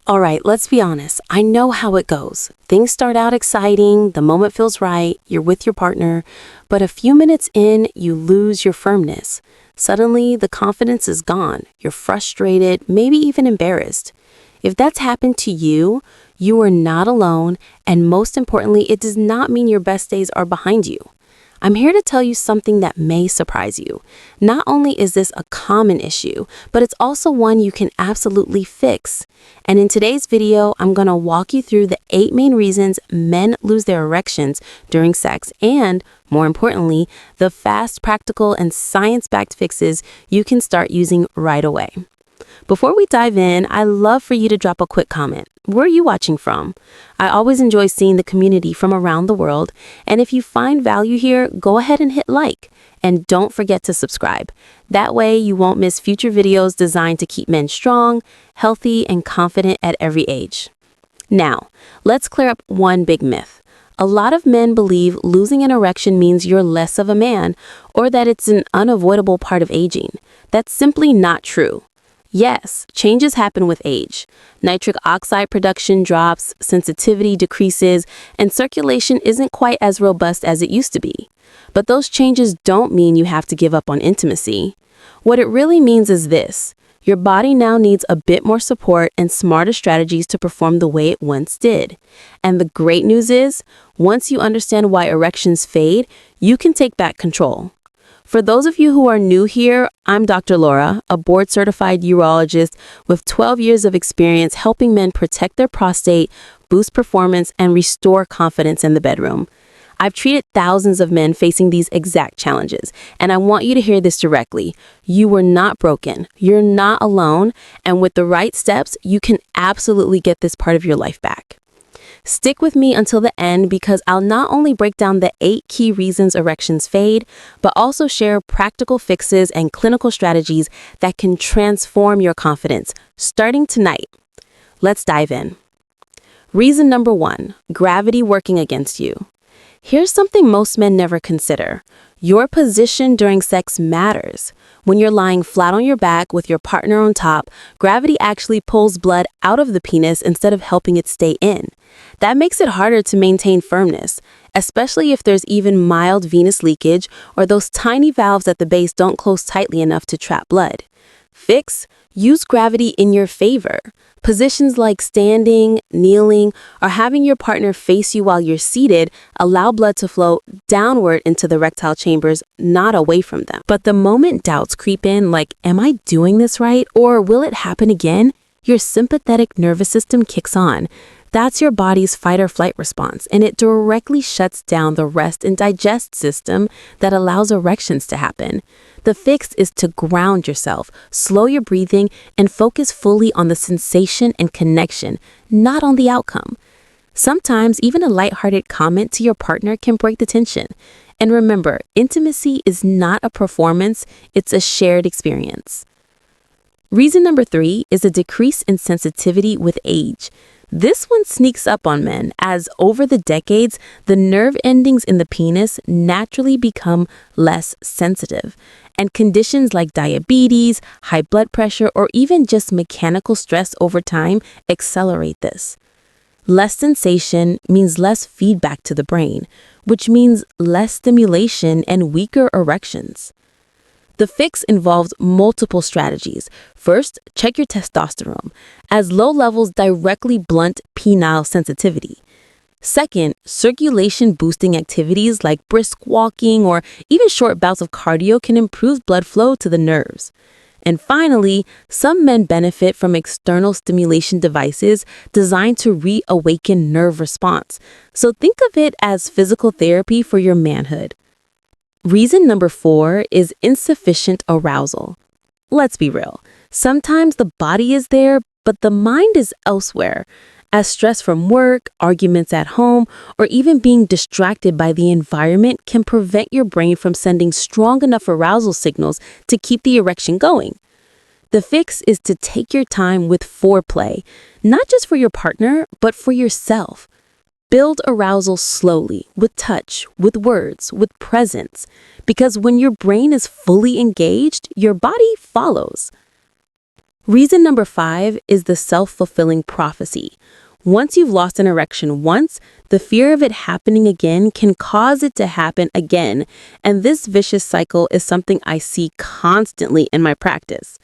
All right, let's be honest. I know how it goes. Things start out exciting, the moment feels right, you're with your partner, but a few minutes in, you lose your firmness. Suddenly, the confidence is gone. You're frustrated, maybe even embarrassed. If that's happened to you, you are not alone, and most importantly, it does not mean your best days are behind you. I'm here to tell you something that may surprise you. Not only is this a common issue, but it's also one you can absolutely fix. And in today's video, I'm going to walk you through the 8 main reasons men lose their erections during sex and, more importantly, the fast, practical, and science-backed fixes you can start using right away. Before we dive in, I'd love for you to drop a quick comment. Where are you watching from? I always enjoy seeing the community from around the world, and if you find value here, go ahead and hit like. And don't forget to subscribe. That way you won't miss future videos designed to keep men strong, healthy, and confident at every age. Now, let's clear up one big myth. A lot of men believe losing an erection means you're less of a man, or that it's an unavoidable part of aging. That's simply not true. Yes, changes happen with age. Nitric oxide production drops, sensitivity decreases, and circulation isn't quite as robust as it used to be. But those changes don't mean you have to give up on intimacy. What it really means is this: your body now needs a bit more support and smarter strategies to perform the way it once did. And the great news is, once you understand why erections fade, you can take back control. For those of you who are new here, I'm Dr. Laura, a board-certified urologist with 12 years of experience helping men protect their prostate, boost performance, and restore confidence in the bedroom. I've treated thousands of men facing these exact challenges, and I want you to hear this directly. You were not broken, you're not alone, and with the right steps, you can absolutely get this part of your life back. Stick with me until the end because I'll not only break down the 8 key reasons erections fade, but also share practical fixes and clinical strategies that can transform your confidence, starting tonight. Let's dive in. Reason number 1, gravity working against you. Here's something most men never consider. Your position during sex matters. When you're lying flat on your back with your partner on top, gravity actually pulls blood out of the penis instead of helping it stay in. That makes it harder to maintain firmness, especially if there's even mild venous leakage or those tiny valves at the base don't close tightly enough to trap blood. Fix: use gravity in your favor. Positions like standing, kneeling, or having your partner face you while you're seated allow blood to flow downward into the erectile chambers, not away from them. But the moment doubts creep in, like, am I doing this right? Or will it happen again? Your sympathetic nervous system kicks on. That's your body's fight or flight response, and it directly shuts down the rest and digest system that allows erections to happen. The fix is to ground yourself, slow your breathing, and focus fully on the sensation and connection, not on the outcome. Sometimes even a lighthearted comment to your partner can break the tension. And remember, intimacy is not a performance, it's a shared experience. Reason number 3 is a decrease in sensitivity with age. This one sneaks up on men as over the decades, the nerve endings in the penis naturally become less sensitive. And conditions like diabetes, high blood pressure, or even just mechanical stress over time accelerate this. Less sensation means less feedback to the brain, which means less stimulation and weaker erections. The fix involves multiple strategies. First, check your testosterone, as low levels directly blunt penile sensitivity. Second, circulation-boosting activities like brisk walking or even short bouts of cardio can improve blood flow to the nerves. And finally, some men benefit from external stimulation devices designed to reawaken nerve response. So think of it as physical therapy for your manhood. Reason number 4 is insufficient arousal. Let's be real. Sometimes the body is there, but the mind is elsewhere, as stress from work, arguments at home, or even being distracted by the environment can prevent your brain from sending strong enough arousal signals to keep the erection going. The fix is to take your time with foreplay, not just for your partner, but for yourself. Build arousal slowly, with touch, with words, with presence, because when your brain is fully engaged, your body follows. Reason number 5 is the self-fulfilling prophecy. Once you've lost an erection once, the fear of it happening again can cause it to happen again, and this vicious cycle is something I see constantly in my practice.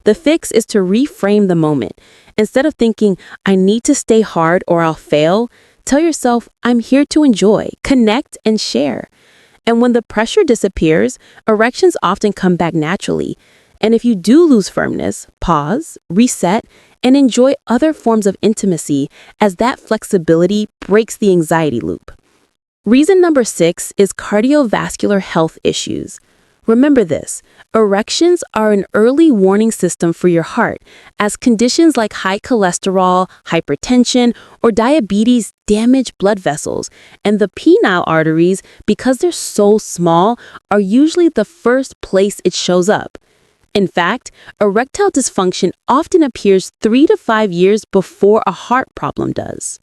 The fix is to reframe the moment. Instead of thinking, I need to stay hard or I'll fail, tell yourself, I'm here to enjoy, connect, and share. And when the pressure disappears, erections often come back naturally. And if you do lose firmness, pause, reset, and enjoy other forms of intimacy, as that flexibility breaks the anxiety loop. Reason number 6 is cardiovascular health issues. Remember this, erections are an early warning system for your heart, as conditions like high cholesterol, hypertension, or diabetes damage blood vessels, and the penile arteries, because they're so small, are usually the first place it shows up. In fact, erectile dysfunction often appears 3 to 5 years before a heart problem does.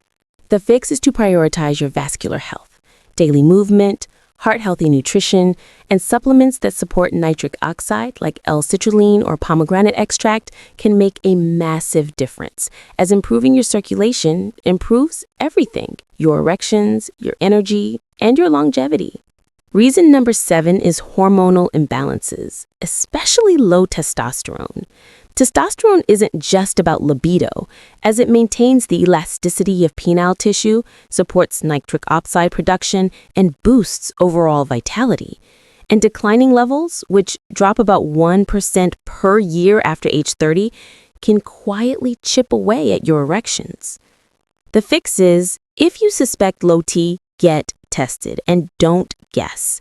The fix is to prioritize your vascular health, daily movement, heart-healthy nutrition, and supplements that support nitric oxide like L-citrulline or pomegranate extract can make a massive difference, as improving your circulation improves everything, your erections, your energy, and your longevity. Reason number 7 is hormonal imbalances, especially low testosterone. Testosterone isn't just about libido, as it maintains the elasticity of penile tissue, supports nitric oxide production, and boosts overall vitality. And declining levels, which drop about 1% per year after age 30, can quietly chip away at your erections. The fix is, if you suspect low T, get tested and don't guess.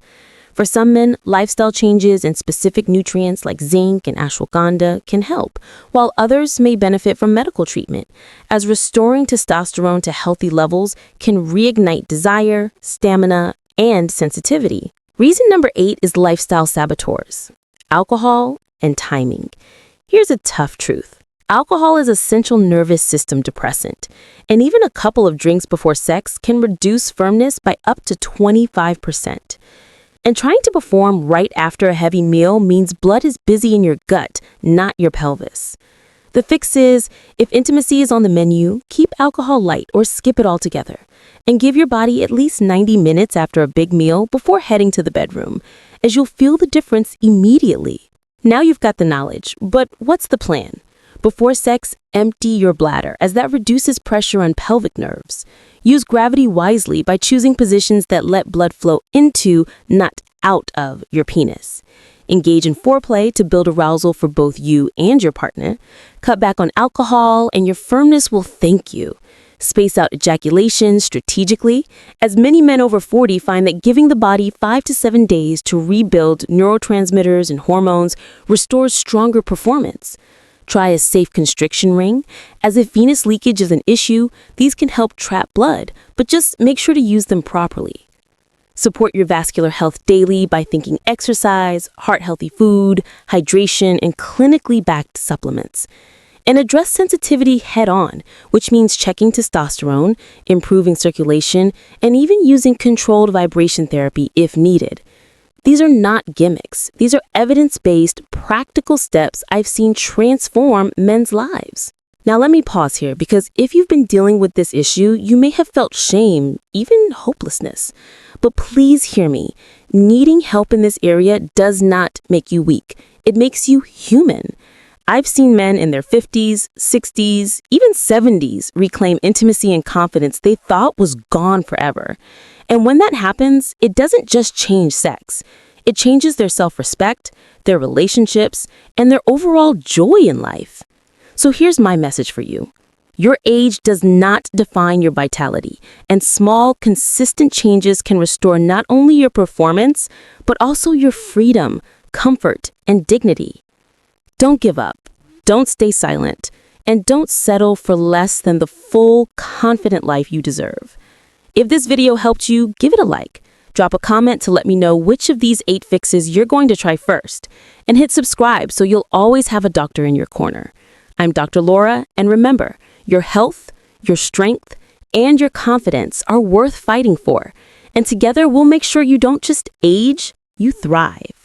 For some men, lifestyle changes and specific nutrients like zinc and ashwagandha can help, while others may benefit from medical treatment, as restoring testosterone to healthy levels can reignite desire, stamina, and sensitivity. Reason number 8 is lifestyle saboteurs, alcohol and timing. Here's a tough truth. Alcohol is a central nervous system depressant, and even a couple of drinks before sex can reduce firmness by up to 25%. And trying to perform right after a heavy meal means blood is busy in your gut, not your pelvis. The fix is, if intimacy is on the menu, keep alcohol light or skip it altogether, and give your body at least 90 minutes after a big meal before heading to the bedroom, as you'll feel the difference immediately. Now you've got the knowledge, but what's the plan? Before sex, empty your bladder, as that reduces pressure on pelvic nerves. Use gravity wisely by choosing positions that let blood flow into, not out of, your penis. Engage in foreplay to build arousal for both you and your partner. Cut back on alcohol, and your firmness will thank you. Space out ejaculation strategically, as many men over 40 find that giving the body 5 to 7 days to rebuild neurotransmitters and hormones restores stronger performance. Try a safe constriction ring, as if venous leakage is an issue, these can help trap blood, but just make sure to use them properly. Support your vascular health daily by thinking exercise, heart-healthy food, hydration, and clinically backed supplements. And address sensitivity head-on, which means checking testosterone, improving circulation, and even using controlled vibration therapy if needed. These are not gimmicks. These are evidence-based, practical steps I've seen transform men's lives. Now let me pause here, because if you've been dealing with this issue, you may have felt shame, even hopelessness. But please hear me. Needing help in this area does not make you weak. It makes you human. I've seen men in their 50s, 60s, even 70s reclaim intimacy and confidence they thought was gone forever. And when that happens, it doesn't just change sex. It changes their self-respect, their relationships, and their overall joy in life. So here's my message for you. Your age does not define your vitality, and small, consistent changes can restore not only your performance, but also your freedom, comfort, and dignity. Don't give up, don't stay silent, and don't settle for less than the full, confident life you deserve. If this video helped you, give it a like. Drop a comment to let me know which of these 8 fixes you're going to try first. And hit subscribe so you'll always have a doctor in your corner. I'm Dr. Laura, and remember, your health, your strength, and your confidence are worth fighting for. And together we'll make sure you don't just age, you thrive.